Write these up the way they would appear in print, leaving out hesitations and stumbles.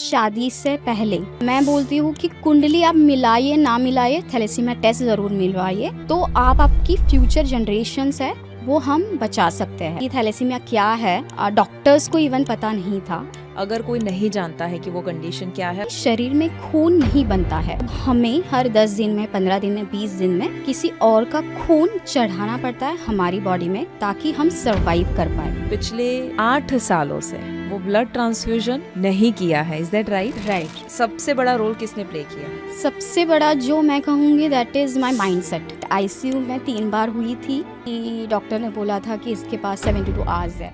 शादी से पहले मैं बोलती हूँ कि कुंडली आप मिलाइए ना मिलाइए, थैलेसीमिया टेस्ट जरूर मिलवाइए, तो आप आपकी फ्यूचर जनरेशंस है वो हम बचा सकते हैं। ये थैलेसीमिया क्या है डॉक्टर्स को इवन पता नहीं था। अगर कोई नहीं जानता है कि वो कंडीशन क्या है, शरीर में खून नहीं बनता है, हमें हर 10 दिन में, 15 दिन में, 20 दिन में किसी और का खून चढ़ाना पड़ता है हमारी बॉडी में ताकि हम सरवाइव कर पाए। पिछले 8 सालों से वो ब्लड ट्रांसफ्यूजन नहीं किया है। Is that right? राइट। सबसे बड़ा रोल किसने प्ले किया? सबसे बड़ा जो मैं कहूँगी that is my mindset. ICU में 3 बार हुई थी कि डॉक्टर ने बोला था कि इसके पास 72 आवर्स है।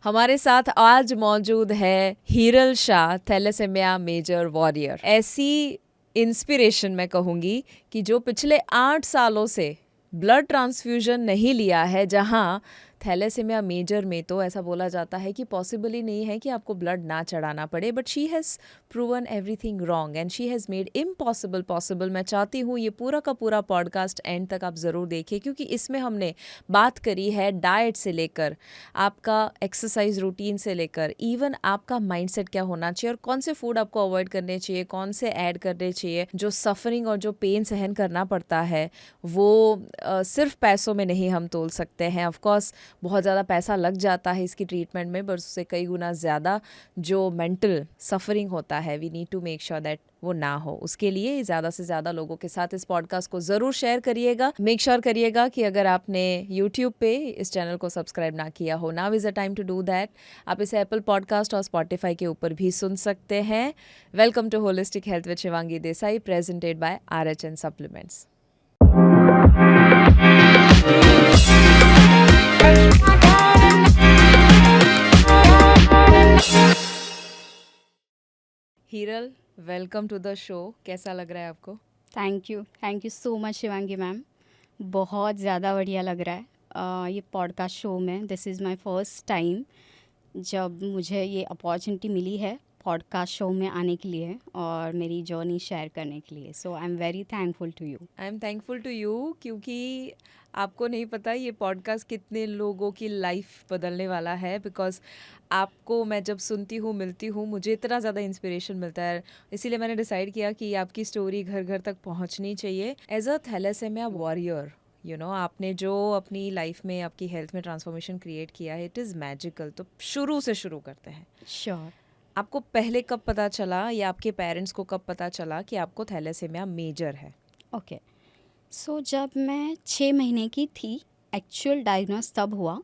हमारे साथ आज मौजूद है Hiral Shah, thalassemia major warrior. ऐसी इंस्पिरेशन मैं कहूँगी कि जो पिछले 8 सालों से ब्लड ट्रांसफ्यूजन नहीं लिया है, जहाँ थैलेसेमिया मेजर में तो ऐसा बोला जाता है कि पॉसिबल ही नहीं है कि आपको ब्लड ना चढ़ाना पड़े, but she has proven everything wrong and she has made impossible possible. मैं चाहती हूँ ये पूरा का पूरा पॉडकास्ट एंड तक आप ज़रूर देखिए, क्योंकि इसमें हमने बात करी है डाइट से लेकर आपका एक्सरसाइज रूटीन से लेकर इवन आपका माइंडसेट क्या होना चाहिए और कौन से फूड आपको अवॉइड करने चाहिए, कौन से ऐड करने चाहिए। जो सफरिंग और जो पेन सहन करना पड़ता है वो सिर्फ पैसों में नहीं हम तोल सकते हैं। ऑफ कोर्स बहुत ज़्यादा पैसा लग जाता है इसकी ट्रीटमेंट में, बट उससे कई गुना ज़्यादा जो मेंटल सफरिंग होता है, we need to make sure that वो ना हो। उसके लिए ज़्यादा से ज़्यादा लोगों के साथ इस पॉडकास्ट को ज़रूर शेयर करिएगा। मेक श्योर करिएगा कि अगर आपने यूट्यूब पे इस चैनल को सब्सक्राइब ना किया हो, now is a time to do that. आप इसे एप्पल पॉडकास्ट और स्पॉटिफाई के ऊपर भी सुन सकते हैं। Welcome to holistic health with Shivangi Desai, presented by RHN supplements. Hiral, welcome to the show. कैसा लग रहा है आपको? Thank you so much Shivangi ma'am. बहुत ज़्यादा बढ़िया लग रहा है ये पॉडकास्ट शो में। This is my first time जब मुझे ये अपॉर्चुनिटी मिली है पॉडकास्ट शो में आने के लिए और मेरी जर्नी शेयर करने के लिए। So I am very thankful to you. I am thankful to you, क्योंकि आपको नहीं पता ये पॉडकास्ट कितने लोगों की लाइफ बदलने वाला है। बिकॉज आपको मैं जब सुनती हूँ, मिलती हूँ, मुझे इतना ज़्यादा इंस्पिरेशन मिलता है। इसीलिए मैंने डिसाइड किया कि आपकी स्टोरी घर घर तक पहुँचनी चाहिए। एज अ थैलेसेमिया वॉरियर, आपने जो अपनी लाइफ में, आपकी हेल्थ में ट्रांसफॉर्मेशन क्रिएट किया है, इट इज़ मैजिकल। तो शुरू से शुरू करते हैं। श्योर। आपको पहले कब पता चला या आपके पेरेंट्स को कब पता चला कि आपको थैलेसेमिया मेजर है? ओके। सो जब मैं 6 महीने की थी, एक्चुअल डायग्नोस तब हुआ,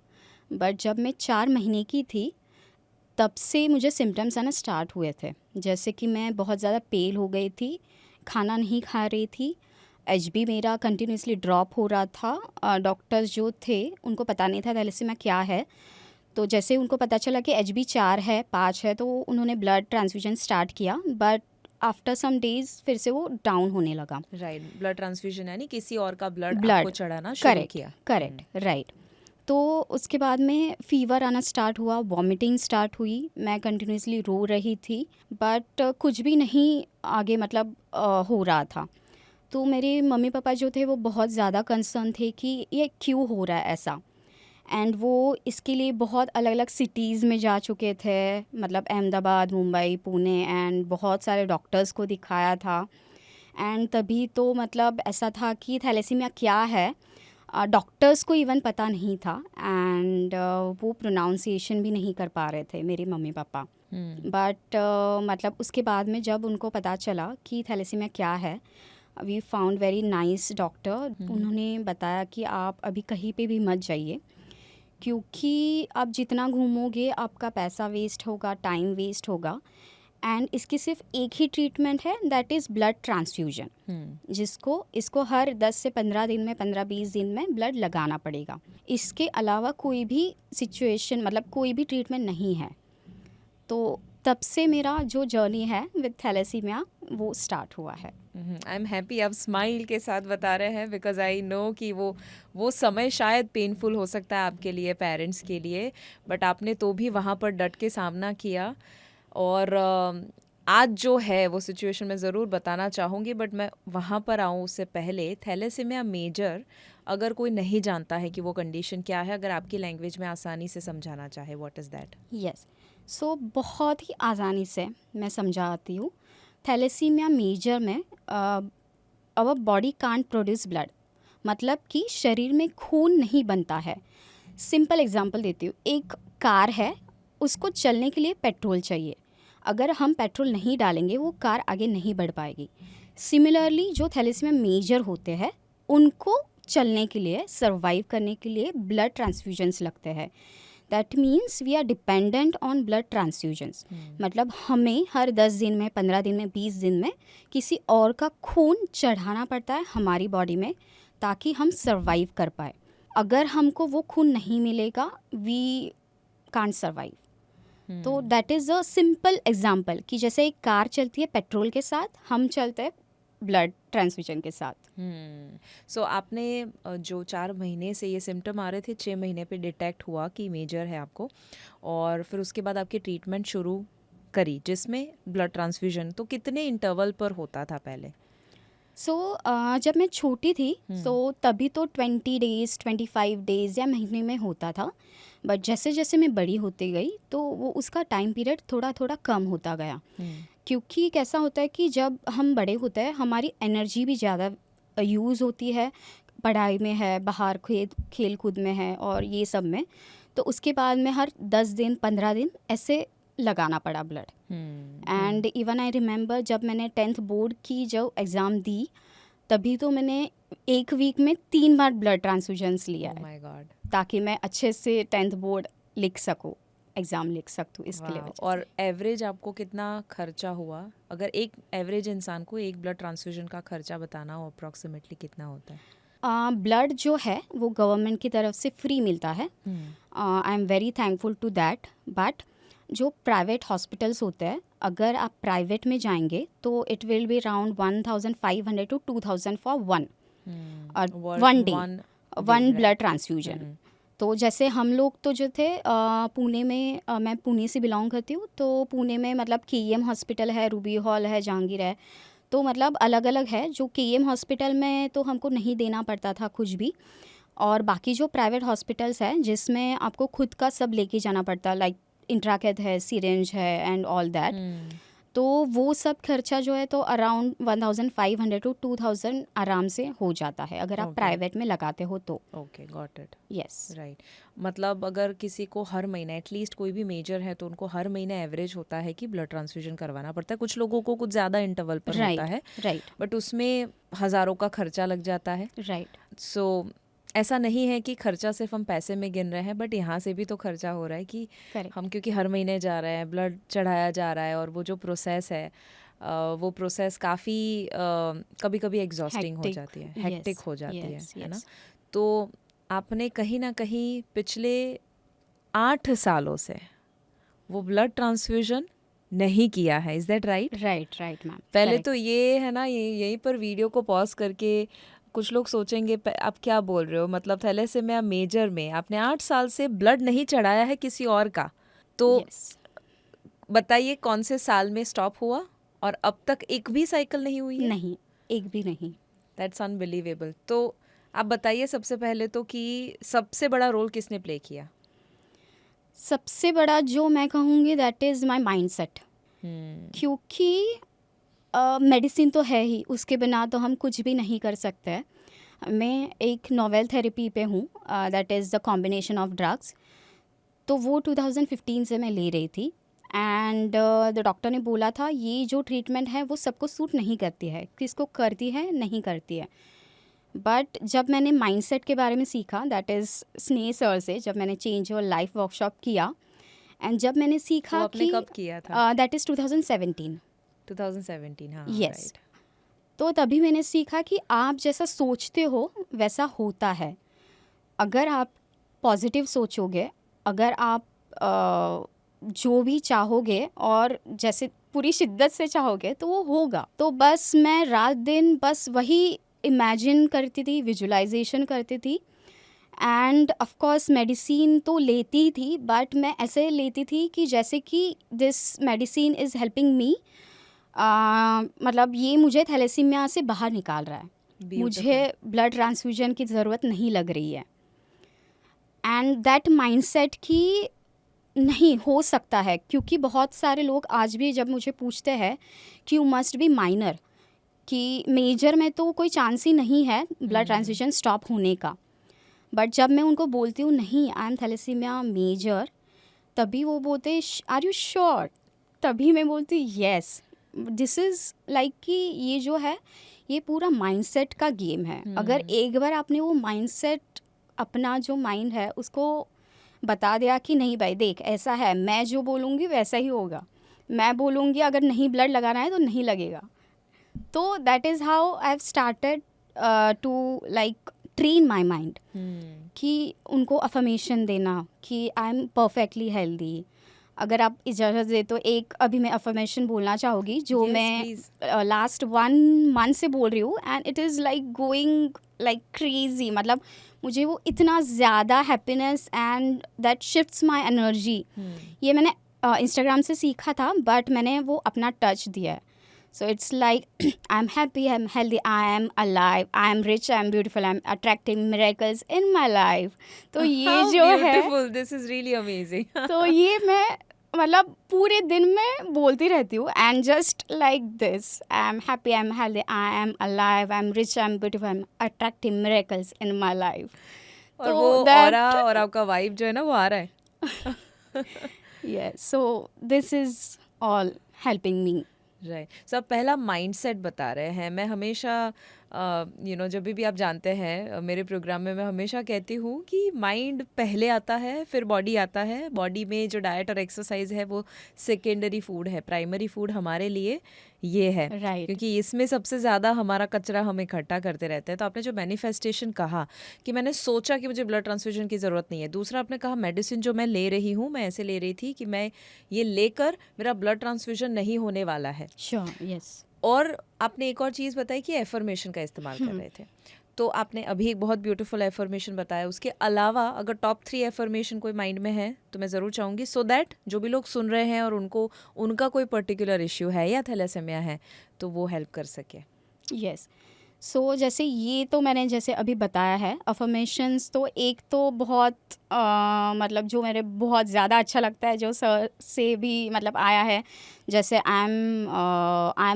बट जब मैं 4 महीने की थी तब से मुझे सिम्टम्स आना स्टार्ट हुए थे। जैसे कि मैं बहुत ज़्यादा पेल हो गई थी, खाना नहीं खा रही थी, एचबी मेरा कंटिन्यूसली ड्रॉप हो रहा था। डॉक्टर्स जो थे उनको पता नहीं था थैलेसीमिया क्या है, तो जैसे उनको पता चला कि एचबी 4 है, 5 है, तो उन्होंने ब्लड ट्रांसफ्यूजन स्टार्ट किया, बट आफ्टर सम डेज फिर से वो डाउन होने लगा। राइट, ब्लड ट्रांसफ्यूजन यानी किसी और का ब्लड आपको ब्लड चढ़ाना शुरू किया। Correct right. तो उसके बाद में फ़ीवर आना स्टार्ट हुआ, वॉमिटिंग स्टार्ट हुई, मैं कंटिन्यूसली रो रही थी, बट कुछ भी नहीं आगे मतलब हो रहा था। तो मेरे मम्मी पापा जो थे वो बहुत ज़्यादा कंसर्न थे कि ये क्यों हो रहा है ऐसा। एंड वो इसके लिए बहुत अलग अलग सिटीज़ में जा चुके थे, मतलब अहमदाबाद, मुंबई, पुणे, एंड बहुत सारे डॉक्टर्स को दिखाया था। एंड तभी तो मतलब ऐसा था कि थैलेसीमिया क्या है डॉक्टर्स को इवन पता नहीं था, एंड वो प्रोनाउंसिएशन भी नहीं कर पा रहे थे मेरे मम्मी पापा। बट मतलब उसके बाद में जब उनको पता चला कि थैलेसीमिया क्या है, we found very nice doctor. उन्होंने बताया कि आप अभी कहीं पे भी मत जाइए, क्योंकि आप जितना घूमोगे आपका पैसा वेस्ट होगा, टाइम वेस्ट होगा, एंड इसकी सिर्फ एक ही ट्रीटमेंट है, दैट इज़ ब्लड ट्रांसफ्यूजन, इसको हर 10 से 15 दिन में, 15-20 दिन में ब्लड लगाना पड़ेगा। इसके अलावा कोई भी सिचुएशन, मतलब कोई भी ट्रीटमेंट नहीं है। तो तब से मेरा जो जर्नी है विद थैलेसीमिया वो स्टार्ट हुआ है। आई एम हैप्पी आप स्माइल के साथ बता रहे हैं, बिकॉज आई नो कि वो समय शायद पेनफुल हो सकता है आपके लिए, पेरेंट्स के लिए, बट आपने तो भी वहाँ पर डट के सामना किया। और आज जो है वो सिचुएशन मैं ज़रूर बताना चाहूँगी, बट मैं वहाँ पर आऊँ उससे पहले थैलेसेमिया मेजर, अगर कोई नहीं जानता है कि वो कंडीशन क्या है, अगर आपकी लैंग्वेज में आसानी से समझाना चाहे, what is that? Yes. So बहुत ही आसानी से मैं समझाती हूँ। थैलेसीमिया मेजर में our body can't produce blood, मतलब कि शरीर में खून नहीं बनता है। सिंपल एग्जांपल देती हूँ, एक कार है, उसको चलने के लिए पेट्रोल चाहिए। अगर हम पेट्रोल नहीं डालेंगे वो कार आगे नहीं बढ़ पाएगी। सिमिलरली जो थैलेसीमिया मेजर होते हैं उनको चलने के लिए, सर्वाइव करने के लिए ब्लड ट्रांसफ्यूजन्स लगते हैं। That means we are dependent on blood transfusions. मतलब हमें हर 10 दिन में, 15 दिन में, 20 दिन में किसी और का खून चढ़ाना पड़ता है हमारी बॉडी में ताकि हम सर्वाइव कर पाए। अगर हमको वो खून नहीं मिलेगा वी कांट सर्वाइव। तो that is a simple example कि जैसे एक कार चलती है पेट्रोल के साथ, हम चलते हैं ब्लड ट्रांसफ्यूजन के साथ। सो आपने जो 4 महीने से ये सिम्टम आ रहे थे, 6 महीने पे डिटेक्ट हुआ कि मेजर है आपको, और फिर उसके बाद आपकी ट्रीटमेंट शुरू करी जिसमें ब्लड ट्रांसफ्यूजन, तो कितने इंटरवल पर होता था पहले? सो जब मैं छोटी थी तभी तो 20 डेज़ 25 डेज़ या महीने में होता था। बट जैसे जैसे मैं बड़ी होती गई तो वो उसका टाइम पीरियड थोड़ा थोड़ा कम होता गया। क्योंकि कैसा होता है कि जब हम बड़े होते हैं हमारी एनर्जी भी ज़्यादा यूज़ होती है, पढ़ाई में है, बाहर खेल कूद में है और ये सब में। तो उसके बाद में हर 10 दिन 15 दिन ऐसे लगाना पड़ा blood. And even I remember जब मैंने 10th बोर्ड की जो एग्ज़ाम दी तभी तो मैंने एक वीक में 3 बार ब्लड ट्रांसफ्यूजन्स लिया है माय गॉड। ताकि मैं अच्छे से 10th बोर्ड लिख सकूँ, एग्ज़ाम लिख सकूँ इसके लिए वजह और एवरेज आपको कितना खर्चा हुआ? अगर एक एवरेज इंसान को एक ब्लड ट्रांसफ्यूजन का खर्चा बताना हो अप्रॉक्सीमेटली कितना होता है? ब्लड जो है वो गवर्नमेंट की तरफ से फ्री मिलता है। I am very thankful to that. But जो प्राइवेट हॉस्पिटल्स होते हैं, अगर आप प्राइवेट में जाएंगे तो it will be around 1500 to 2000 for one day, one blood transfusion. तो जैसे हम लोग तो जो थे पुणे में, मैं पुणे से बिलोंग करती हूँ, तो पुणे में मतलब KEM हॉस्पिटल है, रूबी हॉल है, जहांगीर है, तो मतलब अलग अलग है। जो KEM हॉस्पिटल में तो हमको नहीं देना पड़ता था कुछ भी, और बाकी जो प्राइवेट हॉस्पिटल्स है जिसमें आपको खुद का सब लेके जाना पड़ता, लाइक इंट्राकेथ है, सिरिंज है एंड ऑल दैट। तो वो सब खर्चा जो है तो अराउंड 1500 to 2000 आराम से हो जाता है अगर आप प्राइवेट में लगाते हो तो। Okay, got it. Yes, right. मतलब अगर किसी को हर महीने, एटलीस्ट कोई भी मेजर है तो उनको हर महीने एवरेज होता है कि ब्लड ट्रांसफ्यूजन करवाना पड़ता है। कुछ लोगों को कुछ ज़्यादा इंटरवल पर होता है, राइट, बट उसमें हज़ारों का खर्चा लग जाता है। राइट। सो ऐसा नहीं है कि खर्चा सिर्फ हम पैसे में गिन रहे हैं, बट यहाँ से भी तो खर्चा हो रहा है कि हम क्योंकि हर महीने जा रहे हैं, ब्लड चढ़ाया जा रहा है, और वो जो प्रोसेस है वो प्रोसेस काफ़ी कभी कभी एग्जॉस्टिंग हो जाती है, हेक्टिक हो जाती है ना। तो आपने कहीं ना कहीं पिछले 8 सालों से वो ब्लड ट्रांसफ्यूजन नहीं किया है, is that right? Right ma'am. पहले तो ये है ना, यहीं पर वीडियो को पॉज करके कुछ लोग सोचेंगे आप क्या बोल रहे हो, मतलब थैलेसीमिया मेजर में आपने 8 साल से ब्लड नहीं चढ़ाया है किसी और का, तो बताइए कौन से साल में स्टॉप हुआ और अब तक एक भी साइकिल नहीं हुई है? नहीं, एक भी नहीं। That's unbelievable. तो आप बताइए सबसे पहले तो कि सबसे बड़ा रोल किसने प्ले किया? सबसे बड़ा जो मैं कहूँगी दैट इज़ माय माइंडसेट। क्योंकि मेडिसिन तो है ही, उसके बिना तो हम कुछ भी नहीं कर सकते हैं। मैं एक नोवेल थेरेपी पे हूँ, that is the combination of drugs. तो वो 2015 से मैं ले रही थी एंड द डॉक्टर ने बोला था ये जो ट्रीटमेंट है वो सबको सूट नहीं करती है, किसको करती है नहीं करती है। बट जब मैंने माइंडसेट के बारे में सीखा, दैट इज़ स्नेह सर से, जब मैंने चेंज योर लाइफ वर्कशॉप किया एंड जब मैंने सीखा वो आपने कि कब किया था? That is 2017। 2017, हाँ। यस। तो तभी मैंने सीखा कि आप जैसा सोचते हो वैसा होता है। अगर आप पॉजिटिव सोचोगे, अगर आप जो भी चाहोगे और जैसे पूरी शिद्दत से चाहोगे तो वो होगा। तो बस मैं रात दिन बस वही इमेजिन करती थी, विजुलाइजेशन करती थी एंड ऑफ कोर्स मेडिसिन तो लेती ही थी, बट मैं ऐसे लेती थी कि जैसे कि this medicine is helping me, मतलब ये मुझे थैलेसीमिया से बाहर निकाल रहा है। Beautiful. मुझे ब्लड ट्रांसफ्यूजन की ज़रूरत नहीं लग रही है। एंड दैट माइंडसेट की नहीं हो सकता है, क्योंकि बहुत सारे लोग आज भी जब मुझे पूछते हैं कि यू मस्ट बी माइनर, कि मेजर में तो कोई चांस ही नहीं है ब्लड ट्रांसफ्यूजन स्टॉप होने का। बट जब मैं उनको बोलती हूँ नहीं आई एम थैलेसीमिया मेजर, तभी वो बोलते आर यू श्योर, तभी मैं बोलती हूँ येस। दिस इज़ लाइक कि ये जो है ये पूरा माइंडसेट का गेम है। अगर एक बार आपने वो माइंडसेट, अपना जो माइंड है उसको बता दिया कि नहीं भाई देख ऐसा है, मैं जो बोलूँगी वैसा ही होगा, मैं बोलूँगी अगर नहीं ब्लड लगाना है तो नहीं लगेगा। तो that is how I have started to like train my mind कि उनको अफर्मेशन देना कि आई एम परफेक्टली हेल्दी। अगर आप इजाज़त दे तो एक अभी मैं अफर्मेशन बोलना चाहूँगी जो Yes, मैं please. लास्ट 1 मंथ से बोल रही हूँ, and it is like going like crazy. मतलब मुझे वो इतना ज़्यादा happiness and that shifts my energy. ये मैंने इंस्टाग्राम से सीखा था, बट मैंने वो अपना टच दिया है। So it's like I am happy, I am healthy, I am alive, I am rich, I am beautiful, I am attracting miracles in my life. तो ये How जो है, beautiful. This is really amazing. तो ये मैं मतलब पूरे दिन में बोलती रहती हूँ, and just like this, I am happy, I am healthy, I am alive, I am rich, I am beautiful, I M attracting miracles in my life. और वो ऑरा और आपका वाइब जो है ना वो आ रहा है। Yes, so this is all helping me. Right. So आप पहला माइंडसेट बता रहे हैं। मैं हमेशा जब भी आप जानते हैं मेरे प्रोग्राम में मैं हमेशा कहती हूँ कि माइंड पहले आता है फिर बॉडी आता है। बॉडी में जो डाइट और एक्सरसाइज है वो सेकेंडरी फूड है, प्राइमरी फूड हमारे लिए ये है। Right. क्योंकि इसमें सबसे ज़्यादा हमारा कचरा हम इकट्ठा करते रहते हैं। तो आपने जो मैनिफेस्टेशन कहा कि मैंने सोचा कि मुझे ब्लड ट्रांसफ्यूजन की ज़रूरत नहीं है। दूसरा आपने कहा मेडिसिन जो मैं ले रही हूँ मैं ऐसे ले रही थी कि मैं ये लेकर मेरा ब्लड ट्रांसफ्यूजन नहीं होने वाला है। Sure, yes. और आपने एक और चीज़ बताई कि एफर्मेशन का इस्तेमाल कर रहे थे। तो आपने अभी एक बहुत ब्यूटीफुल एफर्मेशन बताया। उसके अलावा अगर टॉप 3 एफर्मेशन कोई माइंड में है तो मैं ज़रूर चाहूँगी, सो दैट जो भी लोग सुन रहे हैं और उनका कोई पर्टिकुलर इश्यू है या थैलेसेमिया है तो वो हेल्प कर सके। यस, सो जैसे ये तो मैंने जैसे अभी बताया है अफर्मेशंस, तो एक तो बहुत मतलब जो मेरे बहुत ज़्यादा अच्छा लगता है, जो सर से भी मतलब आया है, जैसे I am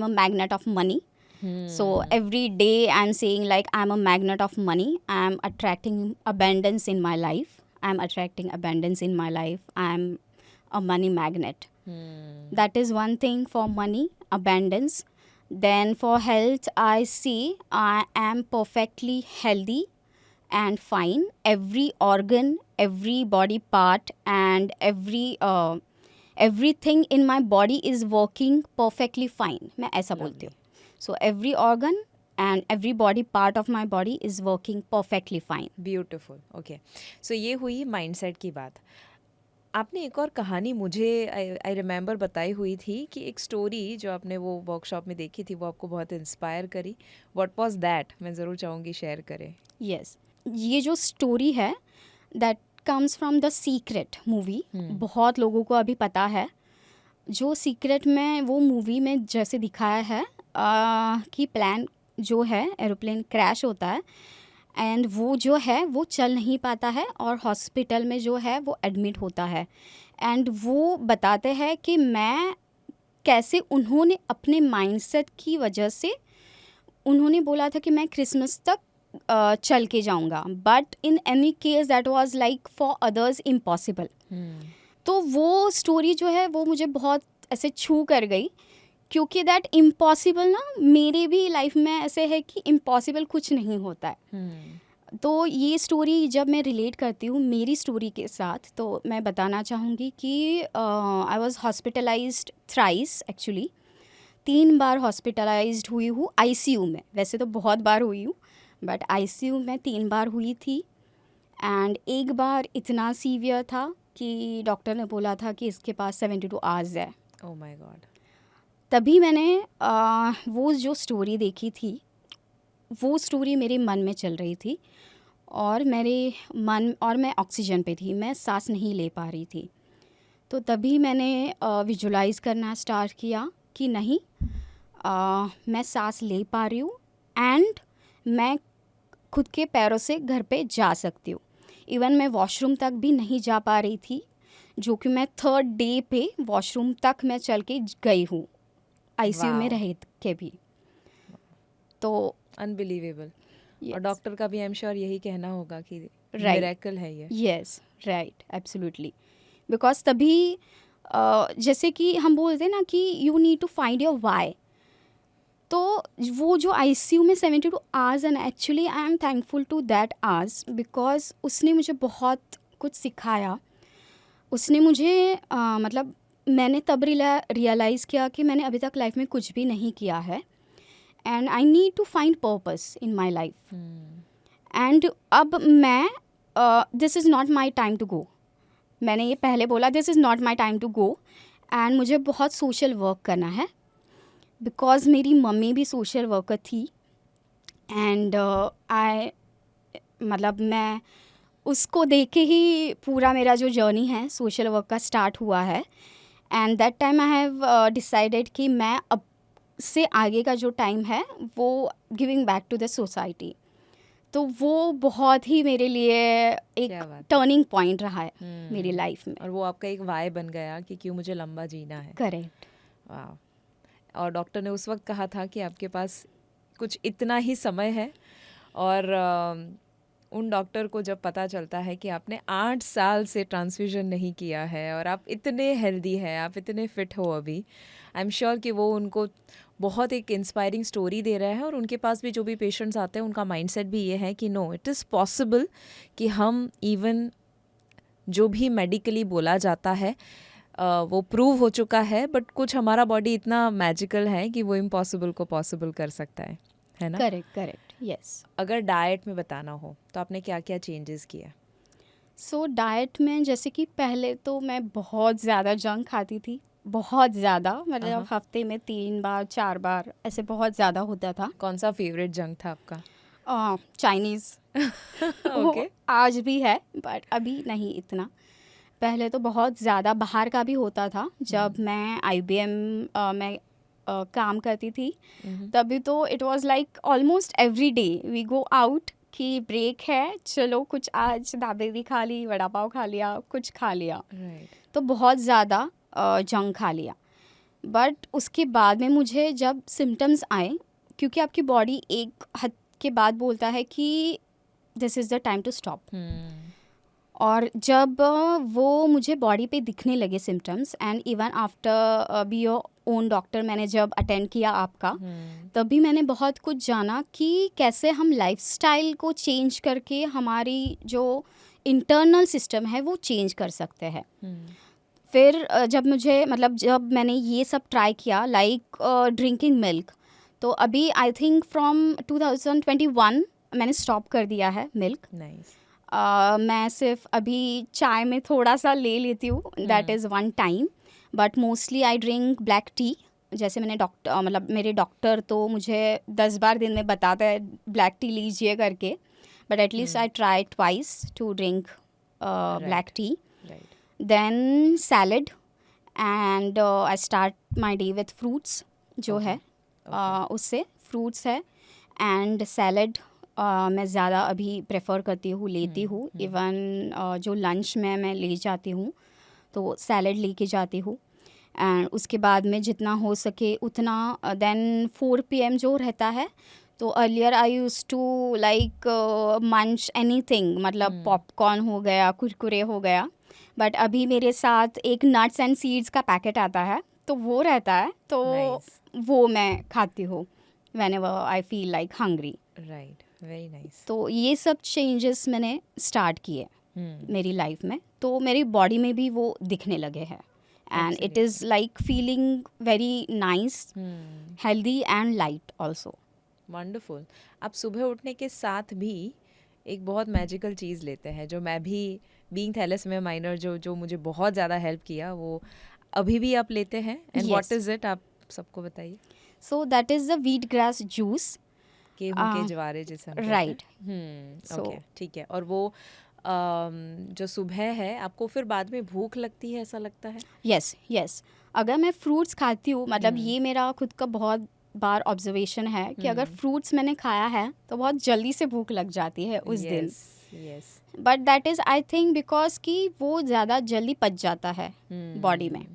a magnet of money. So every day I'm saying like I'm a magnet of money. I'm attracting abundance in my life. I'm attracting abundance in my life. I'm a money magnet. That is one thing for money, abundance. Then for health, I see I am perfectly healthy and fine. Every organ, every body part, and everything in my body is working perfectly fine. मैं ऐसा बोलती हूँ. So every organ and every body part of my body is working perfectly fine. Beautiful. Okay, so ये हुई mindset की बात। आपने एक और कहानी मुझे आई रिमेंबर बताई हुई थी कि एक स्टोरी जो आपने वो वर्कशॉप में देखी थी वो आपको बहुत इंस्पायर करी। What was that? मैं ज़रूर चाहूँगी शेयर करें। Yes, ये जो स्टोरी है that comes from the Secret movie, बहुत लोगों को अभी पता है। जो सीक्रेट में वो मूवी में जैसे दिखाया है कि प्लान जो है एरोप्लेन क्रैश होता है, एंड वो जो है वो चल नहीं पाता है और हॉस्पिटल में जो है वो एडमिट होता है। एंड वो बताते हैं कि मैं कैसे उन्होंने अपने माइंडसेट की वजह से उन्होंने बोला था कि मैं क्रिसमस तक चल के जाऊंगा, but in any case that was like for others impossible. तो वो स्टोरी जो है वो मुझे बहुत ऐसे छू कर गई, क्योंकि दैट इम्पॉसिबल ना मेरे भी लाइफ में ऐसे है कि इम्पॉसिबल कुछ नहीं होता है। तो ये स्टोरी जब मैं रिलेट करती हूँ मेरी स्टोरी के साथ, तो मैं बताना चाहूँगी कि I was hospitalised thrice, actually 3 bar hospitalised हुई हूँ आईसीयू में। वैसे तो बहुत बार हुई हूँ बट आईसीयू में 3 बार हुई थी। एंड एक बार इतना सीवियर था कि डॉक्टर ने बोला था कि इसके पास 72 आवर्स है। Oh my God. तभी मैंने वो जो स्टोरी देखी थी, वो स्टोरी मेरे मन में चल रही थी और मैं ऑक्सीजन पे थी, मैं सांस नहीं ले पा रही थी। तो तभी मैंने विजुलाइज़ करना स्टार्ट किया कि नहीं, मैं सांस ले पा रही हूँ एंड मैं खुद के पैरों से घर पे जा सकती हूँ। इवन मैं वॉशरूम तक भी नहीं जा पा रही थी। जो कि मैं 3rd डे पे वॉशरूम तक मैं चल के गई हूँ, आईसीयू में Wow. रह के भी। तो अनबिलीवेबल। और yes, डॉक्टर का भी आई एम श्योर यही कहना होगा कि Right. मिरेकल है ये। Yes, right, absolutely. बिकॉज तभी जैसे कि हम बोलते हैं ना कि you need to find your why, तो वो जो आईसीयू में 72 hours, and actually I am thankful to that hours, because उसने मुझे बहुत कुछ सिखाया। उसने मुझे मतलब मैंने तब रियलाइज़ किया कि मैंने अभी तक लाइफ में कुछ भी नहीं किया है, and I need to find purpose in my life. And अब मैं this is not my time to go, मैंने ये पहले बोला, this is not my time to go, and मुझे बहुत सोशल वर्क करना है, बिकॉज मेरी मम्मी भी सोशल वर्कर थी, एंड आई मतलब मैं उसको देख के ही पूरा मेरा जो जर्नी है सोशल वर्क का स्टार्ट हुआ है। And that time I have decided कि मैं अब से आगे का जो टाइम है वो giving back to the society. तो वो बहुत ही मेरे लिए एक क्या बात है। टर्निंग पॉइंट रहा है मेरी लाइफ में। और वो आपका एक वाई बन गया कि क्यों मुझे लंबा जीना है। करेक्ट। वाह। और डॉक्टर ने उस वक्त कहा था कि आपके पास कुछ इतना ही समय है, और उन डॉक्टर को जब पता चलता है कि आपने 8 साल से ट्रांसफ्यूजन नहीं किया है और आप इतने हेल्दी हैं, आप इतने फिट हो अभी, आई एम श्योर कि वो उनको बहुत एक इंस्पायरिंग स्टोरी दे रहा है। और उनके पास भी जो भी पेशेंट्स आते हैं उनका माइंडसेट भी ये है कि नो, इट इज़ पॉसिबल कि हम इवन जो भी मेडिकली बोला जाता है वो प्रूव हो चुका है, बट कुछ हमारा बॉडी इतना मैजिकल है कि वो इम्पॉसिबल को पॉसिबल कर सकता है ना। Correct, yes. अगर डाइट में बताना हो तो आपने क्या क्या चेंजेस किया? सो डाइट में जैसे कि पहले तो मैं बहुत ज़्यादा जंक खाती थी, बहुत ज़्यादा, मतलब हफ्ते में 3 बार 4 बार ऐसे बहुत ज़्यादा होता था। कौन सा फेवरेट जंक था आपका? चाइनीज़। ओके। आज भी है बट अभी नहीं इतना। पहले तो बहुत ज़्यादा बाहर का भी होता था। जब मैं IBM में काम करती थी तभी तो it was like almost every day we go out, कि ब्रेक है, चलो कुछ आज दाबेली खा ली, वड़ा पाव खा लिया, कुछ खा लिया। राइट। तो बहुत ज़्यादा जंक खा लिया। बट उसके बाद में मुझे जब सिम्टम्स आए, क्योंकि आपकी बॉडी एक हद के बाद बोलता है कि this is the time to stop, और जब वो मुझे बॉडी पे दिखने लगे symptoms, and even after be your own doctor मैंने जब अटेंड किया आपका, तभी मैंने बहुत कुछ जाना कि कैसे हम लाइफस्टाइल को चेंज करके हमारी जो इंटरनल सिस्टम है वो चेंज कर सकते हैं। फिर जब मैंने ये सब ट्राई किया, लाइक ड्रिंकिंग मिल्क, तो अभी आई थिंक फ्रॉम 2021 मैंने स्टॉप कर दिया है मिल्क। नाइस। मैं सिर्फ अभी चाय में थोड़ा सा ले लेती हूँ, that is one time, but mostly I drink black T. जैसे मैंने मेरे डॉक्टर तो मुझे 10 बार दिन में बताते हैं ब्लैक टी लीजिए करके, but at least I try twice to drink black tea. Then salad, and I start my day with fruits जो है उससे फ्रूट्स है, एंड सैलड मैं ज़्यादा अभी प्रेफर करती हूँ, लेती हूँ। इवन जो लंच में मैं ले जाती हूँ तो सैलड लेके जाती हूँ, एंड उसके बाद में जितना हो सके उतना। देन 4 PM जो रहता है, तो earlier I use to like munch anything, मतलब पॉपकॉर्न हो गया, कुरकुरे हो गया, बट अभी मेरे साथ एक नट्स एंड सीड्स का पैकेट आता है तो वो रहता है, तो वो मैं खाती हूँ whenever I feel like hungry. Right, very nice. तो ये सब चेंजेस मैंने स्टार्ट किए मेरी लाइफ में, तो मेरी बॉडी में भी वो दिखने लगे हैं, and it is like feeling very nice, healthy and light also. Wonderful. आप सुबह उठने के साथ भी एक बहुत मैजिकल चीज़ लेते हैं, जो मैं भी बीइंग थैलेसीमिया माइनर जो मुझे बहुत ज़्यादा हेल्प किया, वो अभी भी आप लेते हैं, एंड व्हाट इज़ इट, आप सबको बताइए। So that is the wheat grass juice, गेहूं के ज्वारे जिसे हम राइट। ओके, ठीक है। और वो जो सुबह है आपको फिर बाद में भूख लगती है, ऐसा लगता है? यस। अगर मैं फ्रूट्स खाती हूँ, मतलब ये मेरा खुद का बहुत बार ऑब्जर्वेशन है कि अगर फ्रूट्स मैंने खाया है तो बहुत जल्दी से भूख लग जाती है उस दिन। Yes but that is I think because कि वो ज़्यादा जल्दी पच जाता है बॉडी में,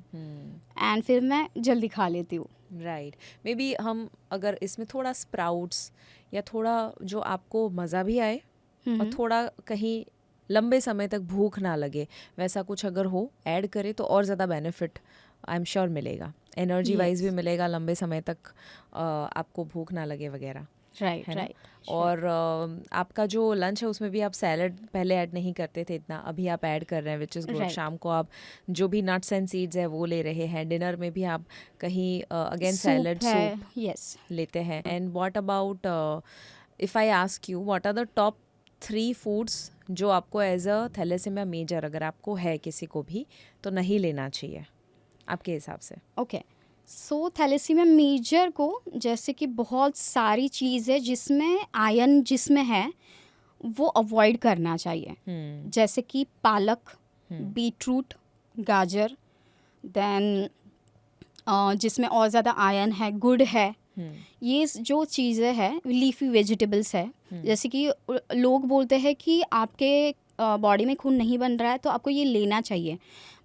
एंड फिर मैं जल्दी खा लेती हूँ. राइट. मे बी हम अगर इसमें थोड़ा स्प्राउट्स या थोड़ा जो आपको मज़ा भी आए और थोड़ा कहीं लंबे समय तक भूख ना लगे, वैसा कुछ अगर हो ऐड करें तो और ज़्यादा बेनिफिट आई एम श्योर मिलेगा. एनर्जी वाइज भी मिलेगा, लंबे समय तक आपको भूख ना लगे वगैरह. राइट है ना? राइट. और आपका जो लंच है उसमें भी आप सैलड पहले ऐड नहीं करते थे इतना, अभी आप ऐड कर रहे हैं विच इज़ गुड. Right. शाम को आप जो भी नट्स एंड सीड्स है वो ले रहे हैं. डिनर में भी आप कहीं अगेन सैलड है. Soup yes. लेते हैं. And what about if I ask you what are the top 3 foods जो आपको एज अ थैलेसीमिया मेजर अगर आपको है किसी को भी तो नहीं लेना चाहिए आपके हिसाब से? ओके. सो थैलेसीमिया मेजर को जैसे कि बहुत सारी चीज़ है जिसमें आयरन जिसमें है वो अवॉइड करना चाहिए. जैसे कि पालक, बीटरूट, गाजर, देन जिसमें और ज़्यादा आयरन है, गुड़ है. ये जो चीज़ें हैं लीफी वेजिटेबल्स है. जैसे कि लोग बोलते हैं कि आपके बॉडी में खून नहीं बन रहा है तो आपको ये लेना चाहिए,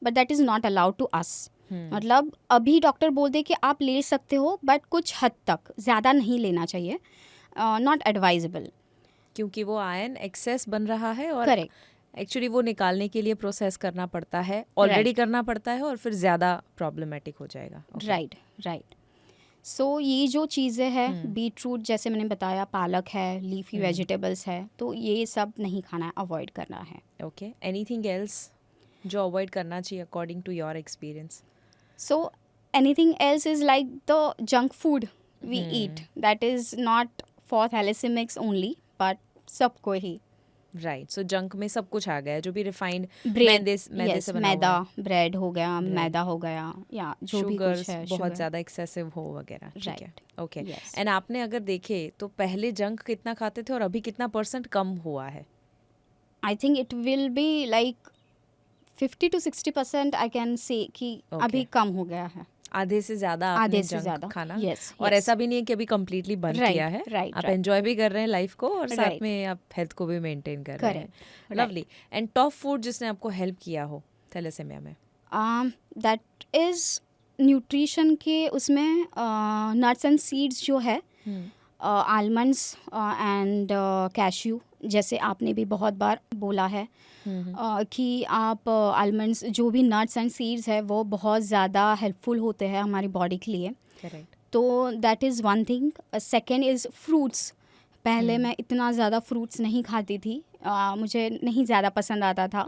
but that is not allowed to us. मतलब अभी डॉक्टर बोलते हैं कि आप ले सकते हो बट कुछ हद तक, ज़्यादा नहीं लेना चाहिए. Not advisable. क्योंकि वो आयरन एक्सेस बन रहा है और करेक्ट. एक्चुअली वो निकालने के लिए प्रोसेस करना पड़ता है, ऑलरेडी करना पड़ता है और फिर ज़्यादा प्रॉब्लमेटिक हो जाएगा. Right right. सो ये जो चीज़ें हैं बीटरूट जैसे मैंने बताया, पालक है, लीफी वेजिटेबल्स है, तो ये सब नहीं खाना है, अवॉइड करना है. ओके. एनीथिंग एल्स जो अवॉइड करना चाहिए according to your experience? So anything else is like the junk food we eat that is not for thalassemics only but सबको ही. राइट. सो जंक में सब कुछ आ गया, जो भी रिफाइंड ब्रेड, मैदे से बना मैदा, हुआ है. ब्रेड हो गया, मैदा हो गया, या जो भी कुछ शुगर्स है, बहुत sugar. ज़्यादा एक्सेसिव हो वगैरह. ठीक है. Right. ओके. Yes. एंड आपने अगर देखे तो पहले जंक कितना खाते थे और अभी कितना % कम हुआ है? I think it will be like 50 to 60% I can say कि अभी कम हो गया है. आधे से ज़्यादा आपने आधे से जंक ज़्यादा. खाना. Yes, और yes. ऐसा भी नहीं है कि अभी कम्प्लीटली बंद Right, किया है. right, आप right. एंजॉय भी कर रहे हैं लाइफ को और साथ Right. में आप हेल्थ को भी मेंटेन कर रहे हैं. Correct. Lovely. And top food जिसने आपको हेल्प किया हो थैलेसीमिया में? दैट इज़ न्यूट्रिशन के उसमें नट्स एंड सीड्स जो है, आलमंड्स एंड कैश्यू, जैसे आपने भी बहुत बार बोला है कि आप आलमंड्स जो भी नट्स एंड सीड्स है वो बहुत ज़्यादा हेल्पफुल होते हैं हमारी बॉडी के लिए. करेक्ट. तो that is one thing. Second is fruits. पहले मैं इतना ज़्यादा फ्रूट्स नहीं खाती थी, मुझे नहीं ज़्यादा पसंद आता था,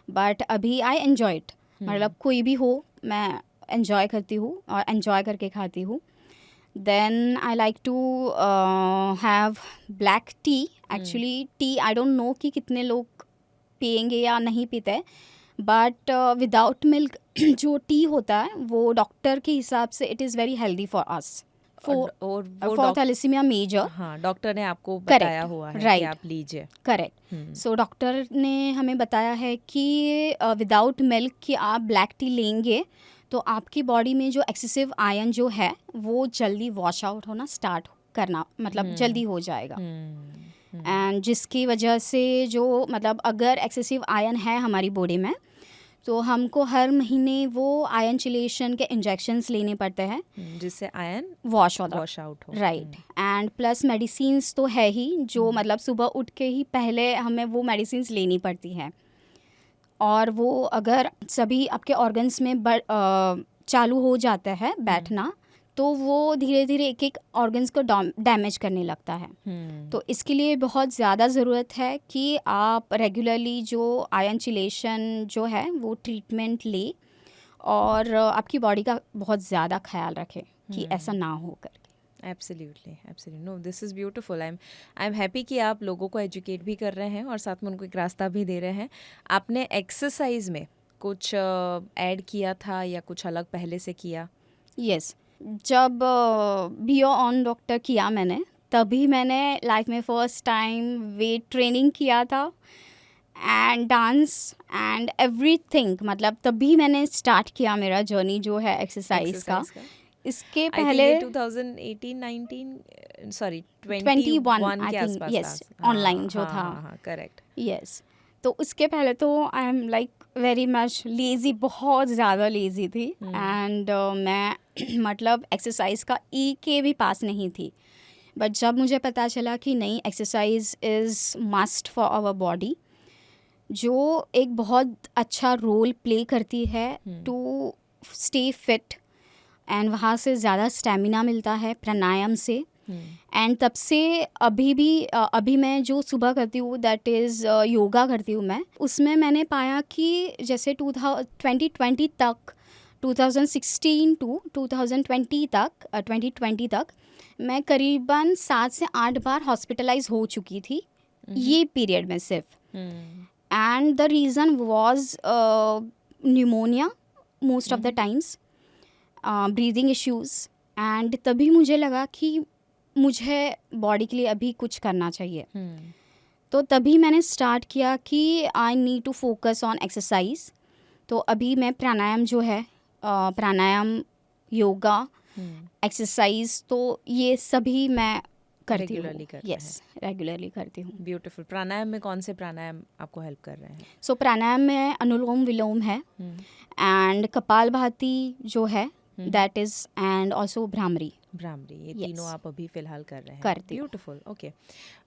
बट अभी आई एन्जॉय इट. मतलब कोई भी हो मैं एन्जॉय करती हूँ और एन्जॉय करके खाती हूँ. Then I like to have black tea. Actually tea I don't know कि कितने लोग पिएंगे या नहीं पीते, बट विदाउट मिल्क जो टी होता है वो डॉक्टर के हिसाब से it is very healthy for us, for thalassemia major. हाँ, डॉक्टर ने आपको बताया हुआ है कि आप लीजिए. करेक्ट. सो डॉक्टर ने हमें बताया है कि विदाउट मिल्क कि आप ब्लैक टी लेंगे तो आपकी बॉडी में जो एक्सेसिव आयरन जो है वो जल्दी वॉश आउट होना स्टार्ट करना, मतलब जल्दी हो जाएगा. एंड जिसकी वजह से जो मतलब अगर एक्सेसिव आयरन है हमारी बॉडी में तो हमको हर महीने वो आयरन चिलेशन के इंजेक्शंस लेने पड़ते हैं जिससे आयरन वॉश आउट हो. राइट. एंड प्लस मेडिसिन्स तो है ही जो मतलब सुबह उठ के ही पहले हमें वो मेडिसिन्स लेनी पड़ती हैं, और वो अगर सभी आपके ऑर्गन्स में चालू हो जाता है बैठना तो वो धीरे धीरे एक एक ऑर्गन्स को डैमेज करने लगता है. तो इसके लिए बहुत ज़्यादा ज़रूरत है कि आप रेगुलरली जो आयरन चिलेशन जो है वो ट्रीटमेंट ले और आपकी बॉडी का बहुत ज़्यादा ख्याल रखें कि ऐसा ना हो करके. Absolutely. No, this is beautiful. I am happy कि आप लोगों को एजुकेट भी कर रहे हैं और साथ में उनको एक रास्ता भी दे रहे हैं. आपने एक्सरसाइज में कुछ ऐड किया था या कुछ अलग पहले से किया? यस. जब बीओ ऑन डॉक्टर किया मैंने, तभी मैंने लाइफ में फर्स्ट टाइम वेट ट्रेनिंग किया था एंड डांस एंड एवरीथिंग. मतलब तभी मैंने स्टार्ट किया मेरा जर्नी जो है एक्सरसाइज का. इसके I think पहले ये 2018 19 सॉरी 21 21 आई के थिंक, आसपास यस, था। ऑनलाइन जो था, हाँ करेक्ट। यस। तो उसके पहले तो I am like very much lazy, बहुत ज़्यादा लेज़ी थी। एंड मैं मतलब एक्सरसाइज का के भी पास नहीं थी। बट जब मुझे पता चला कि नहीं, exercise is must for our body, जो एक बहुत अच्छा रोल प्ले करती है टू स्टे फिट, एंड वहाँ से ज़्यादा स्टेमिना मिलता है प्राणायाम से। एंड तब से अभी मैं जो सुबह करती हूँ दैट इज़ योगा करती हूँ मैं। उसमें मैंने पाया कि जैसे 2020 तक, 2016 टू 2020 तक मैं करीबन 7 से 8 बार हॉस्पिटलाइज हो चुकी थी ये पीरियड में सिर्फ। And the reason was pneumonia most of the times, breathing issues. And तभी मुझे लगा कि मुझे बॉडी के लिए अभी कुछ करना चाहिए। तो तभी मैंने स्टार्ट किया कि I need to focus on exercise. तो अभी मैं प्राणायाम जो है, प्राणायाम, योगा, एक्सरसाइज, तो ये सभी मैं करती हूँ। रेगुलरली करते यस, रेगुलरली करती हूँ। ब्यूटीफुल। प्राणायाम में कौन से प्राणायाम आपको हेल्प कर रहे हैं? सो प्राणायाम में अनुलोम विलोम है, एंड कपालभाति जो है that is, and also bhramari. ये Yes. तीनों आप अभी फिलहाल कर रहे हैं? करती हूँ। Beautiful, okay.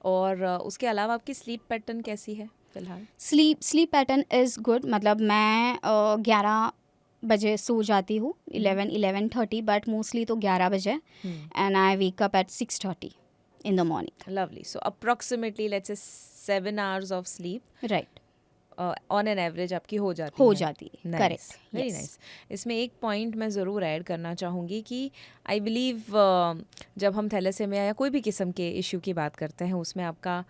और उसके अलावा आपकी स्लीप पैटर्न कैसी है फिलहाल? Sleep pattern is good. मतलब मैं 11 बजे सो जाती हूँ, 11:30, बट मोस्टली तो 11 बजे। And I wake up at 6:30 in the morning. Lovely. So approximately let's say 7 hours of sleep right, on an average आपकी हो जाती है? है, करेक्ट, वेरी नाइस। इसमें एक पॉइंट मैं ज़रूर ऐड करना चाहूँगी कि आई बिलीव जब हम थैलेसेमिया या कोई भी किस्म के इशू की बात करते हैं, उसमें आपका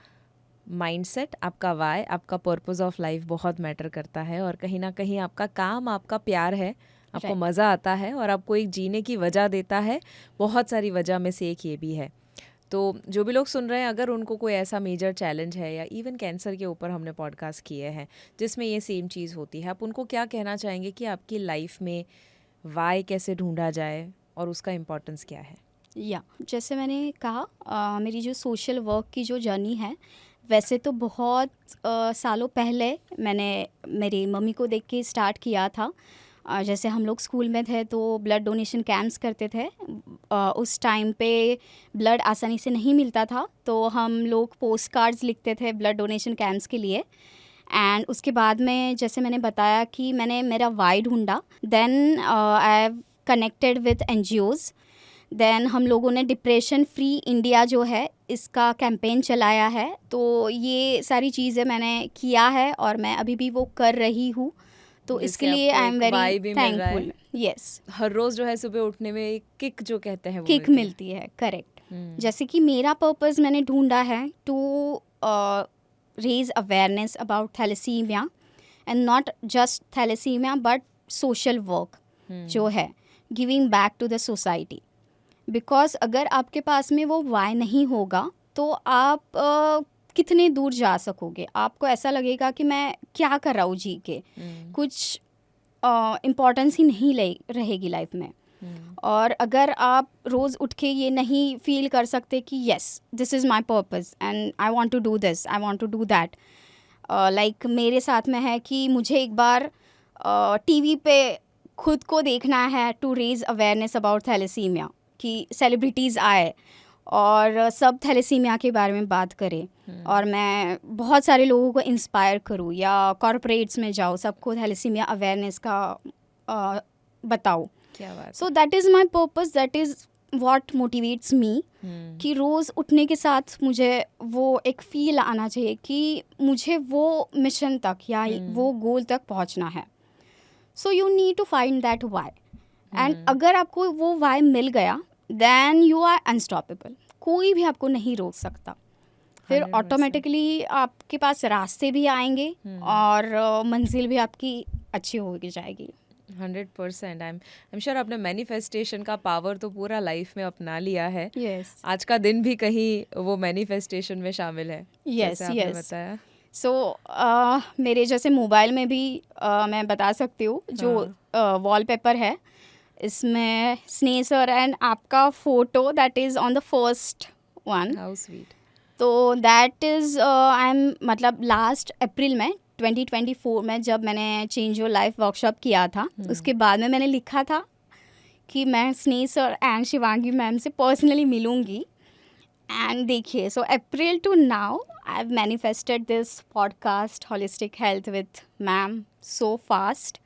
माइंडसेट, आपका वाई, आपका पर्पस ऑफ लाइफ बहुत मैटर करता है। और कहीं ना कहीं आपका काम आपका प्यार है, आपको Right. मज़ा आता है और आपको एक जीने की वजह देता है। बहुत सारी वजह में से एक ये भी है। तो जो भी लोग सुन रहे हैं, अगर उनको कोई ऐसा मेजर चैलेंज है, या इवन कैंसर के ऊपर हमने पॉडकास्ट किए हैं जिसमें ये सेम चीज़ होती है, आप उनको क्या कहना चाहेंगे कि आपकी लाइफ में वाई कैसे ढूंढा जाए और उसका इम्पोर्टेंस क्या है? जैसे मैंने कहा, मेरी जो सोशल वर्क की जो जर्नी है, वैसे तो बहुत सालों पहले मैंने मेरी मम्मी को देख के स्टार्ट किया था। जैसे हम लोग स्कूल में थे तो ब्लड डोनेशन कैंप्स करते थे। उस टाइम पे ब्लड आसानी से नहीं मिलता था, तो हम लोग पोस्ट कार्ड्स लिखते थे ब्लड डोनेशन कैंप्स के लिए। एंड उसके बाद में जैसे मैंने बताया कि मैंने मेरा वाई ढूंढा, then I have connected with NGOs। Then हम लोगों ने डिप्रेशन फ्री इंडिया जो है इसका कैंपेन चलाया है। तो ये सारी चीज़ें मैंने किया है और मैं अभी भी वो कर रही हूँ। तो जिससे इसके लिए आपको आई एम एक vibe वेरी भी मिल रहा है। थैंकफुल। यस, हर रोज़ जो है सुबह उठने में एक किक जो कहते हैं वो किक मिलती है। मिलती है, करेक्ट। जैसे कि मेरा पर्पस मैंने ढूंढा है to raise awareness about thalassemia, and not just thalassemia but social work जो है, giving back to the society. Because अगर आपके पास में वो वाई नहीं होगा तो आप कितने दूर जा सकोगे। आपको ऐसा लगेगा कि मैं क्या कर रहा हूँ जी के, कुछ इम्पोर्टेंस ही नहीं रहेगी लाइफ में। और अगर आप रोज़ उठ के ये नहीं फील कर सकते कि yes this is my purpose and I want to do this, I want to do that. Like मेरे साथ में है कि मुझे एक बार टीवी पे खुद को देखना है to raise awareness about thalassemia, कि सेलिब्रिटीज़ आए और सब थैलेसीमिया के बारे में बात करें और मैं बहुत सारे लोगों को इंस्पायर करूँ, या कॉर्पोरेट्स में जाओ, सबको थैलेसीमिया अवेयरनेस का बताओ। क्या बात। So that is my purpose, that is what motivates me. कि रोज़ उठने के साथ मुझे वो एक फील आना चाहिए कि मुझे वो मिशन तक या वो गोल तक पहुंचना है। So you need to find that why, and अगर आपको वो वाई मिल गया देन यू आर अनस्टॉपेबल। कोई भी आपको नहीं रोक सकता। फिर 100%। ऑटोमेटिकली आपके पास रास्ते भी आएंगे और मंजिल भी आपकी अच्छी होगी जाएगी। 100%। आई एम श्योर आपने मैनिफेस्टेशन का पावर तो पूरा लाइफ में अपना लिया है। यस, आज का दिन भी कहीं वो मैनिफेस्टेशन में शामिल है, यस, जैसे आपने यस। बताया। सो मेरे जैसे मोबाइल में भी मैं बता सकती हूँ जो वॉलपेपर है, इसमें स्नेह सर एंड आपका photo that is on the first one. How sweet. तो दैट इज़ आई एम मतलब लास्ट अप्रैल में 2024 में जब मैंने चेंज योर लाइफ वर्कशॉप किया था, उसके बाद में मैंने लिखा था कि मैं Sneh sir and Shivangi ma'am से पर्सनली मिलूँगी। एंड देखिए, so April to now I have manifested this podcast holistic health with ma'am so fast.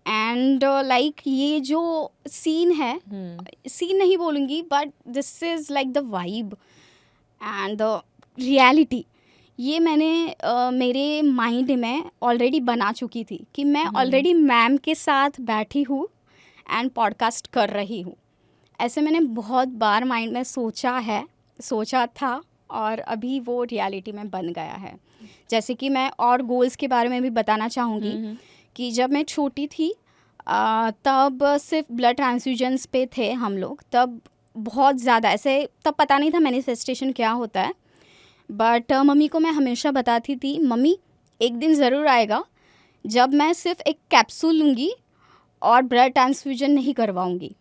And like ये जो सीन है, सीन नहीं बोलूँगी but this is like the vibe and the reality. ये मैंने मेरे माइंड में ऑलरेडी बना चुकी थी कि मैं ऑलरेडी मैम के साथ बैठी हूँ एंड पॉडकास्ट कर रही हूँ। ऐसे मैंने बहुत बार माइंड में सोचा था और अभी वो रियलिटी में बन गया है। जैसे कि मैं और गोल्स के बारे में भी बताना चाहूँगी कि जब मैं छोटी थी तब सिर्फ ब्लड ट्रांसफ्यूजन्स पे थे हम लोग। तब बहुत ज़्यादा ऐसे तब पता नहीं था मैनिफेस्टेशन क्या होता है, बट मम्मी को मैं हमेशा बताती थी, मम्मी एक दिन ज़रूर आएगा जब मैं सिर्फ एक कैप्सूल लूँगी और ब्लड ट्रांसफ्यूजन नहीं करवाऊँगी।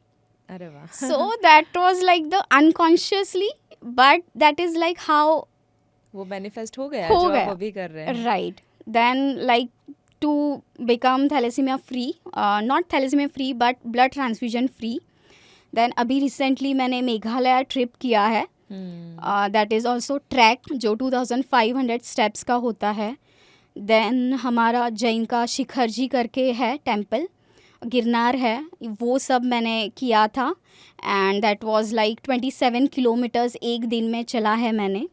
अरे वाह। So that was like the unconsciously, but that is like how वो मैनिफेस्ट हो गया हो जो गया। आप अभी कर रहे हैं। Right. Then like to become thalassemia free, not thalassemia free but blood transfusion free. Then अभी रिसेंटली मैंने मेघालय ट्रिप किया है, दैट इज़ ऑल्सो ट्रैक जो 2500 स्टेप्स का होता है। देन हमारा जैन का शिखर जी करके है टेम्पल, गिरनार है, वो सब मैंने किया था and that was like 27 kilometres एक दिन में चला है मैंने।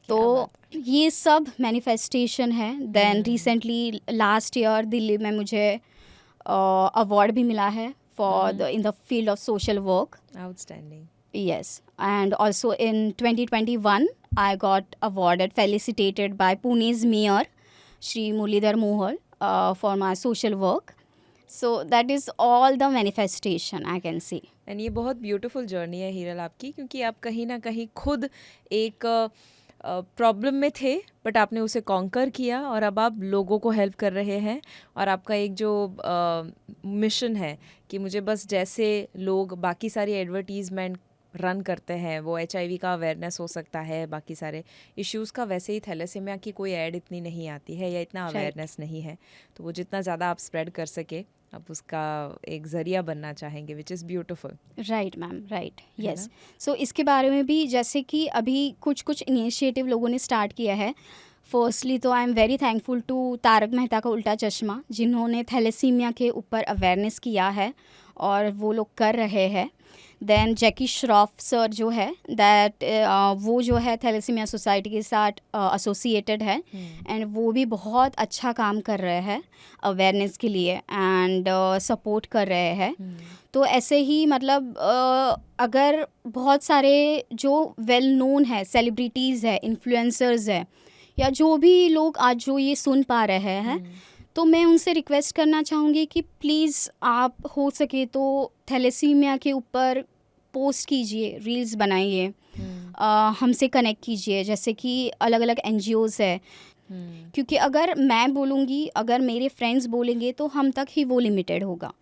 तो ये सब मैनिफेस्टेशन है। Then recently last year Delhi में मुझे अवार्ड भी मिला है for the in the field of social work. Outstanding. Yes, and also in 2021, I got awarded, felicitated by Pune's mayor, Shri Muralidhar Mohal, for my social work. So that is all the manifestation I can see. And ये बहुत beautiful journey है हीरल आपकी, क्योंकि आप कहीं ना कहीं खुद एक प्रॉब्लम में थे बट आपने उसे कॉन्कर किया और अब आप लोगों को हेल्प कर रहे हैं। और आपका एक जो मिशन है कि मुझे बस जैसे लोग बाकी सारी एडवर्टीज़मेंट रन करते हैं, वो HIV का अवेयरनेस हो सकता है, बाकी सारे इश्यूज़ का, वैसे ही थैलेसीमिया की कोई ऐड इतनी नहीं आती है या इतना अवेयरनेस नहीं है। तो वो जितना ज़्यादा आप स्प्रेड कर सके आप उसका एक ज़रिया बनना चाहेंगे, which is beautiful. Right ma'am, right, yes. So इसके बारे में भी जैसे कि अभी कुछ इनिशिएटिव लोगों ने स्टार्ट किया है। फर्स्टली तो I am very thankful to Tarak Mehta का उल्टा चश्मा, जिन्होंने थैलेसीमिया के ऊपर अवेयरनेस किया है और वो लोग कर रहे हैं। देन जैकी श्रॉफ सर जो है दैट वो जो है थैलेसीमिया सोसाइटी के साथ एसोसिएटेड है एंड वो भी बहुत अच्छा काम कर रहे हैं अवेयरनेस के लिए एंड सपोर्ट कर रहे हैं। तो ऐसे ही मतलब अगर बहुत सारे जो वेल नोन है सेलिब्रिटीज़ है, इन्फ्लुएंसर्स है, या जो भी लोग आज जो ये सुन पा रहे हैं, तो मैं उनसे रिक्वेस्ट करना चाहूँगी कि प्लीज़ आप हो सके तो थैलेसीमिया के ऊपर पोस्ट कीजिए, रील्स बनाइए, हमसे कनेक्ट कीजिए, जैसे कि अलग अलग NGOs है। क्योंकि अगर मैं बोलूँगी, अगर मेरे फ्रेंड्स बोलेंगे तो हम तक ही वो लिमिटेड होगा,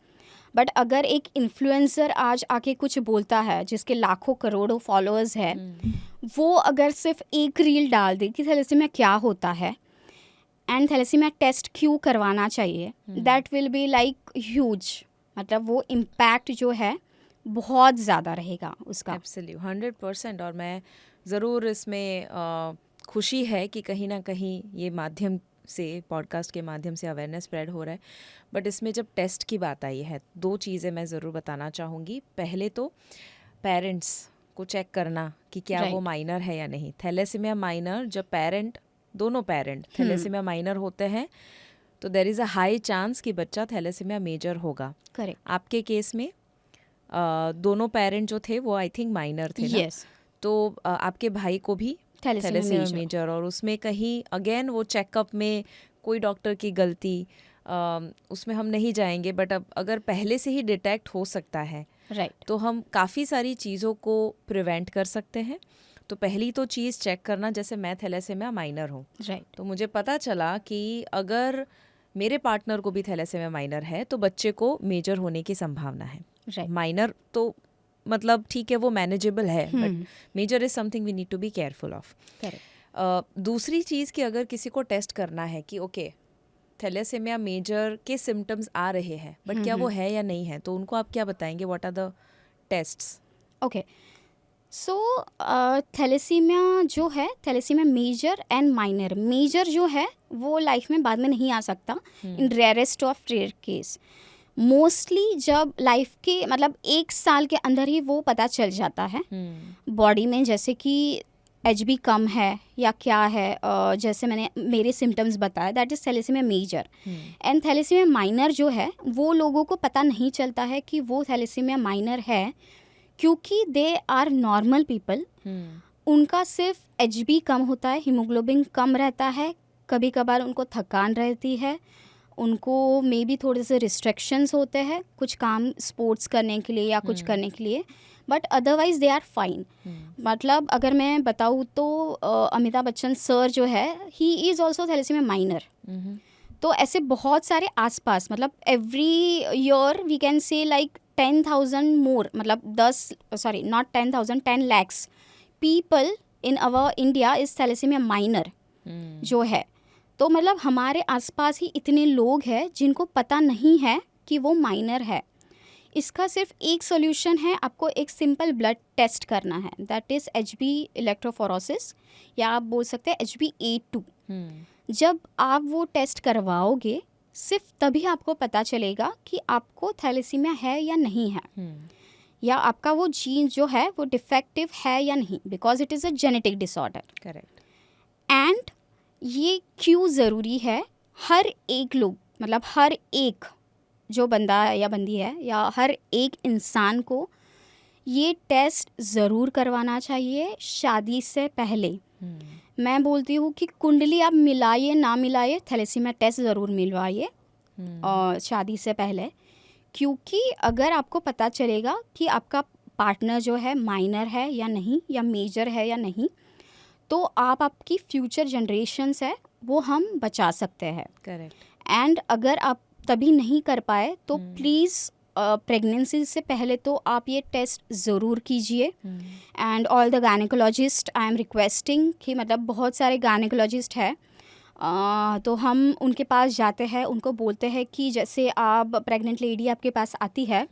बट अगर एक इन्फ्लुएंसर आज आके कुछ बोलता है जिसके लाखों करोड़ों फॉलोअर्स है, वो अगर सिर्फ एक रील डाल दे कि थैलेसीमिया क्या होता है एंड थैलेसीमिया टेस्ट क्यों करवाना चाहिए, that will be like huge. मतलब वो इम्पैक्ट जो है बहुत ज़्यादा रहेगा उसका। एब्सोल्यूट 100%। और मैं ज़रूर इसमें खुशी है कि कहीं ना कहीं ये माध्यम से, पॉडकास्ट के माध्यम से अवेयरनेस स्प्रेड हो रहा है। बट इसमें जब टेस्ट की बात आई है, दो चीज़ें मैं ज़रूर बताना चाहूँगी। पहले तो पेरेंट्स को चेक करना कि क्या वो माइनर है या नहीं। थैलेसीमिया माइनर, जब दोनों पेरेंट थैलेसीमिया माइनर होते हैं तो there is a high chance कि बच्चा थैलेसीमिया मेजर होगा। करेक्ट। आपके केस में दोनों पेरेंट जो थे वो आई थिंक माइनर थे ना? यस। तो आपके भाई को भी थैलेसीमिया मेजर, और उसमें कहीं अगेन वो चेकअप में कोई डॉक्टर की गलती उसमें हम नहीं जाएंगे, बट अब अगर पहले से ही डिटेक्ट हो सकता है राइट, तो हम काफ़ी सारी चीज़ों को प्रिवेंट कर सकते हैं। तो पहली तो चीज़ चेक करना, जैसे मैं थैलेसीमिया माइनर हूँ, राइट, तो मुझे पता चला कि अगर मेरे पार्टनर को भी थैलेसीमिया माइनर है तो बच्चे को मेजर होने की संभावना है। राइट माइनर तो मतलब ठीक है, वो मैनेजेबल है, but major is something we need to be careful of. Correct. दूसरी चीज़ कि अगर किसी को टेस्ट करना है कि ओके थैलेसेमिया मेजर के सिम्टम्स आ रहे हैं बट क्या वो है या नहीं है, तो उनको आप क्या बताएंगे, what are the tests? Okay, so thalassemia जो है, thalassemia major and minor, major जो है वो लाइफ में बाद में नहीं आ सकता in rarest of rare case. Mostly जब लाइफ के मतलब 1 साल के अंदर ही वो पता चल जाता है बॉडी में, जैसे कि HB कम है या क्या है, जैसे मैंने मेरे सिम्टम्स बताया, that is thalassemia major. And thalassemia minor जो है वो लोगों को पता नहीं चलता है कि वो थैलेसीमिया माइनर है, क्योंकि दे आर नॉर्मल पीपल। उनका सिर्फ HB कम होता है, हीमोग्लोबिन कम रहता है, कभी कभार उनको थकान रहती है, उनको मे बी थोड़े से रिस्ट्रिक्शंस होते हैं कुछ काम स्पोर्ट्स करने के लिए या कुछ करने के लिए, but otherwise they are fine. मतलब अगर मैं बताऊँ तो अमिताभ बच्चन सर जो है, he is also thalassemia minor. तो ऐसे बहुत सारे आसपास, मतलब every year we can say like 10,000 more, मतलब 10 lakhs people in our India is thalassemia minor जो है। तो मतलब हमारे आसपास ही इतने लोग हैं जिनको पता नहीं है कि वो माइनर है। इसका सिर्फ एक सॉल्यूशन है, आपको एक सिंपल ब्लड टेस्ट करना है, दैट इज़ HB इलेक्ट्रोफोरेसिस, या आप बोल सकते हैं HbA2। जब आप वो टेस्ट करवाओगे सिर्फ तभी आपको पता चलेगा कि आपको थैलेसीमिया है या नहीं है, या आपका वो जीन जो है वो डिफेक्टिव है या नहीं, because it is a genetic disorder. Correct. And ये क्यों ज़रूरी है, हर एक लोग, मतलब हर एक जो बंदा या बंदी है या हर एक इंसान को ये टेस्ट ज़रूर करवाना चाहिए शादी से पहले। मैं बोलती हूँ कि कुंडली आप मिलाइए ना मिलाइए, थैलेसीमिया टेस्ट ज़रूर मिलवाइए शादी से पहले, क्योंकि अगर आपको पता चलेगा कि आपका पार्टनर जो है माइनर है या नहीं, या मेजर है या नहीं, तो आपकी फ्यूचर जनरेशन्स है वो हम बचा सकते हैं। करेक्ट। एंड अगर आप तभी नहीं कर पाए तो प्लीज़ प्रेगनेंसी से पहले तो आप ये टेस्ट ज़रूर कीजिए। And all the gynaecologist I am requesting कि मतलब बहुत सारे गायनेकोलॉजिस्ट हैं, तो हम उनके पास जाते हैं, उनको बोलते हैं कि जैसे आप प्रेग्नेंट लेडी आपके पास आती है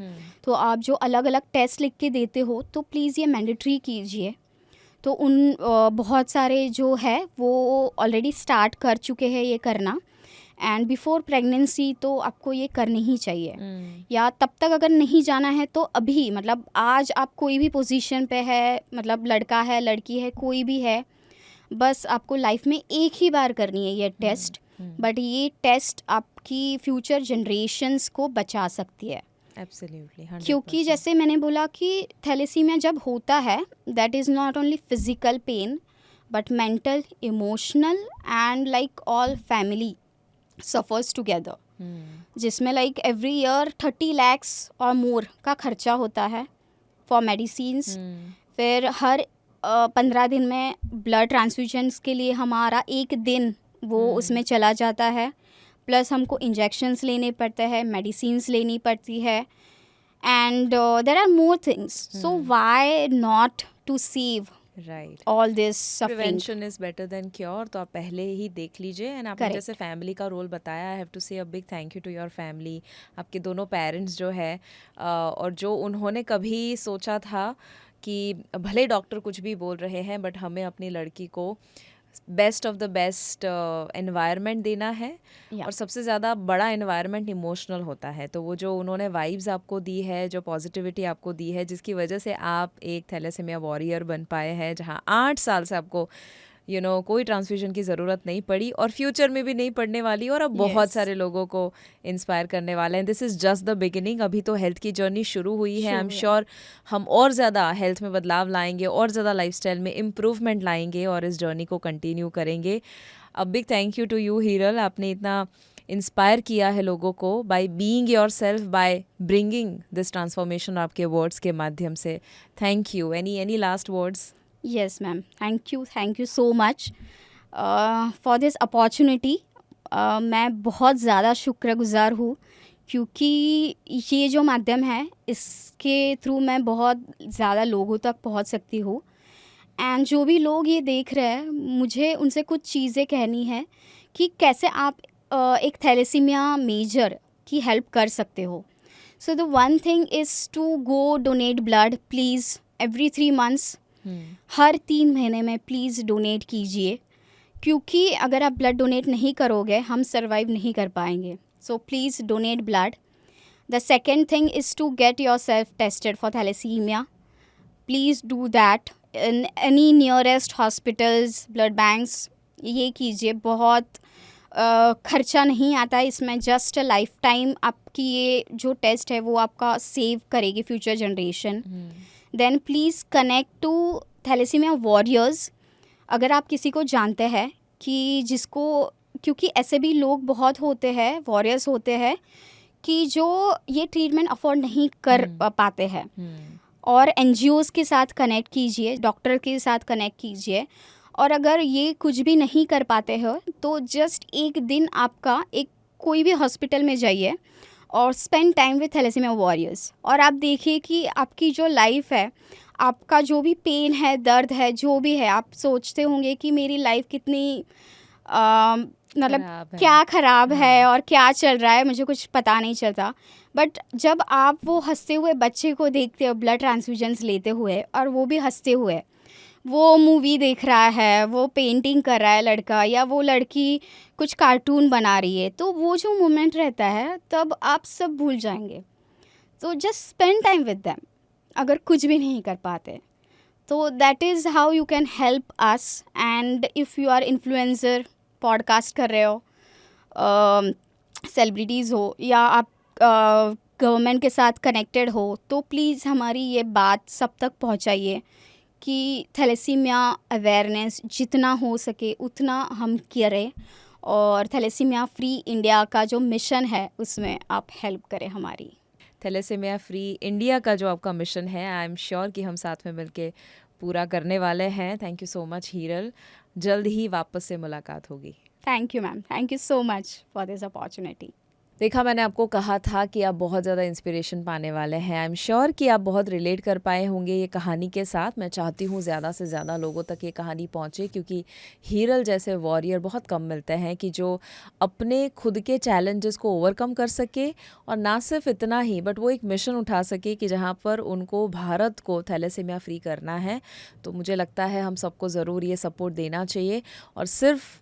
तो आप जो अलग अलग टेस्ट लिख के देते हो तो प्लीज़ ये मैंडेटरी कीजिए। तो उन बहुत सारे जो है वो ऑलरेडी स्टार्ट कर चुके हैं ये करना, एंड बिफोर प्रेगनेंसी तो आपको ये करनी ही चाहिए। या तब तक अगर नहीं जाना है तो अभी, मतलब आज आप कोई भी पोजीशन पे है, मतलब लड़का है लड़की है कोई भी है, बस आपको लाइफ में एक ही बार करनी है ये टेस्ट, बट ये टेस्ट आपकी फ्यूचर जनरेशन्स को बचा सकती है। एब्सोल्युटली, क्योंकि जैसे मैंने बोला कि थैलेसीमिया जब होता है that is not only physical pain but mental, emotional and like all family suffers together, जिसमें लाइक एवरी ईयर 30 lakhs और मोर का खर्चा होता है फॉर मेडिसिन्स। फिर हर 15 दिन में ब्लड ट्रांसफ्यूजन्स के लिए हमारा एक दिन वो उसमें चला जाता है, प्लस हमको इंजेक्शंस लेने पड़ते हैं, मेडिसिन्स लेनी पड़ती है, and there are more things, so why not to save right. All this suffering. Prevention is better than cure, तो आप पहले ही देख लीजिए। एंड आपने Correct. जैसे फैमिली का रोल बताया, आई have to say a big thank you to your family, आपके दोनों पेरेंट्स जो है, और जो उन्होंने कभी सोचा था कि भले डॉक्टर कुछ भी बोल रहे हैं बट हमें अपनी लड़की को best of the best environment देना है। Yeah. और सबसे ज़्यादा बड़ा एनवायरनमेंट इमोशनल होता है, तो वो जो उन्होंने वाइब्स आपको दी है, जो पॉजिटिविटी आपको दी है, जिसकी वजह से आप एक थैलेसीमिया वॉरियर बन पाए हैं, जहाँ 8 साल से आपको कोई ट्रांसफ्यूजन की ज़रूरत नहीं पड़ी और फ्यूचर में भी नहीं पड़ने वाली, और अब बहुत Yes. सारे लोगों को इंस्पायर करने वाले हैं। This is just the beginning, अभी तो हेल्थ की जर्नी शुरू हुई है। आई एम श्योर हम और ज़्यादा हेल्थ में बदलाव लाएंगे, और ज़्यादा लाइफस्टाइल में इम्प्रूवमेंट लाएंगे और इस जर्नी को कंटिन्यू करेंगे। A big thank you to you Hiral, आपने इतना इंस्पायर किया है लोगों को by being yourself, by bringing this transformation आपके वर्ड्स के माध्यम से। Thank you. Any last words? Yes, ma'am. Thank you so much for this opportunity. मैं बहुत ज़्यादा शुक्रगुज़ार हूँ क्योंकि ये जो माध्यम है इसके थ्रू मैं बहुत ज़्यादा लोगों तक पहुंच सकती हूँ। एंड जो भी लोग ये देख रहे हैं, मुझे उनसे कुछ चीज़ें कहनी है कि कैसे आप एक थैलेसीमिया मेजर की हेल्प कर सकते हो। So the one thing is to go donate blood please every 3 months. हर 3 महीने में प्लीज़ डोनेट कीजिए, क्योंकि अगर आप ब्लड डोनेट नहीं करोगे हम सर्वाइव नहीं कर पाएंगे। So please donate blood. The second thing is to get yourself tested for thalassemia. Please do that in any nearest hospitals, blood banks. ये कीजिए, बहुत खर्चा नहीं आता है इसमें। जस्ट लाइफ टाइम आपकी ये जो टेस्ट है वो आपका सेव करेगी future generation. Then please connect to thalassemia warriors. अगर आप किसी को जानते हैं कि जिसको, क्योंकि ऐसे भी लोग बहुत होते हैं, वॉरियर्स होते हैं कि जो ये ट्रीटमेंट अफोर्ड नहीं कर पाते हैं, और एनजीओज़ के साथ कनेक्ट कीजिए, डॉक्टर के साथ कनेक्ट कीजिए। और अगर ये कुछ भी नहीं कर पाते हो तो जस्ट एक दिन आपका एक कोई भी हॉस्पिटल में जाइए और spend time with thalassemia warriors, और आप देखिए कि आपकी जो लाइफ है, आपका जो भी पेन है, दर्द है, जो भी है, आप सोचते होंगे कि मेरी लाइफ कितनी मतलब खराब है। क्या ख़राब है और क्या चल रहा है, मुझे कुछ पता नहीं चलता। बट जब आप वो हंसते हुए बच्चे को देखते हो ब्लड ट्रांसफ्यूजन्स लेते हुए, और वो भी हंसते हुए, वो मूवी देख रहा है, वो पेंटिंग कर रहा है लड़का, या वो लड़की कुछ कार्टून बना रही है, तो वो जो मोमेंट रहता है तब आप सब भूल जाएंगे। तो just spend time with them. अगर कुछ भी नहीं कर पाते तो that is how you can help us. And if you are influencer, podcast कर रहे हो, सेलिब्रिटीज़ हो, या आप गवर्नमेंट के साथ कनेक्टेड हो, तो प्लीज़ हमारी ये बात सब तक पहुंचाइए कि थैलेसीमिया अवेयरनेस जितना हो सके उतना हम करें, और थैलेसीमिया फ्री इंडिया का जो मिशन है उसमें आप हेल्प करें हमारी। थैलेसीमिया फ्री इंडिया का जो आपका मिशन है, आई एम श्योर कि हम साथ में मिलके पूरा करने वाले हैं। Thank you so much Hiral, जल्द ही वापस से मुलाकात होगी। Thank you ma'am, thank you so much for this opportunity. देखा, मैंने आपको कहा था कि आप बहुत ज़्यादा इंस्पिरेशन पाने वाले हैं। आई एम श्योर कि आप बहुत रिलेट कर पाए होंगे ये कहानी के साथ। मैं चाहती हूँ ज़्यादा से ज़्यादा लोगों तक ये कहानी पहुँचे, क्योंकि हीरल जैसे वॉरियर बहुत कम मिलते हैं कि जो अपने खुद के चैलेंजेस को ओवरकम कर सके, और ना सिर्फ इतना ही बट वो एक मिशन उठा सके कि जहाँ पर उनको भारत को थैलेसीमिया फ्री करना है। तो मुझे लगता है हम सबको ज़रूर ये सपोर्ट देना चाहिए, और सिर्फ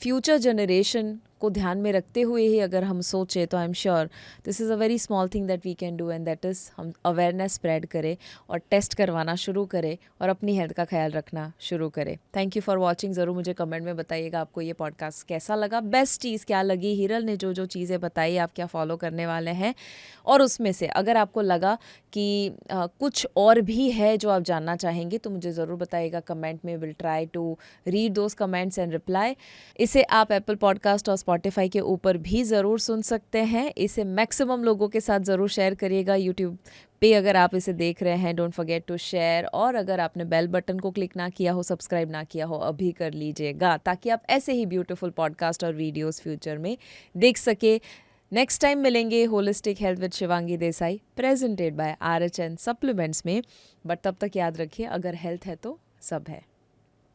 फ्यूचर जनरेशन को ध्यान में रखते हुए ही अगर हम सोचें तो I am sure this is a very small thing that we can do, and that is हम अवेयरनेस स्प्रेड करें और टेस्ट करवाना शुरू करें और अपनी हेल्थ का ख्याल रखना शुरू करें। Thank you for watching. ज़रूर मुझे कमेंट में बताइएगा आपको ये पॉडकास्ट कैसा लगा, बेस्ट चीज़ क्या लगी, हीरल ने जो जो चीज़ें बताई आप क्या फॉलो करने वाले हैं, और उसमें से अगर आपको लगा कि कुछ और भी है जो आप जानना चाहेंगे तो मुझे ज़रूर बताइएगा कमेंट में। Will try to read those comments and reply. इसे आप एप्पल पॉडकास्ट और स्पॉटिफाई के ऊपर भी ज़रूर सुन सकते हैं। इसे मैक्सिमम लोगों के साथ ज़रूर शेयर करिएगा। यूट्यूब पे अगर आप इसे देख रहे हैं, डोंट फॉरगेट टू शेयर, और अगर आपने बेल बटन को क्लिक ना किया हो, सब्सक्राइब ना किया हो, अभी कर लीजिएगा, ताकि आप ऐसे ही ब्यूटीफुल पॉडकास्ट और वीडियोस फ्यूचर में देख सके। नेक्स्ट टाइम मिलेंगे holistic health with Shivangi Desai, presented by RHN supplements में। बट तब तक याद रखिए, अगर हेल्थ है तो सब है।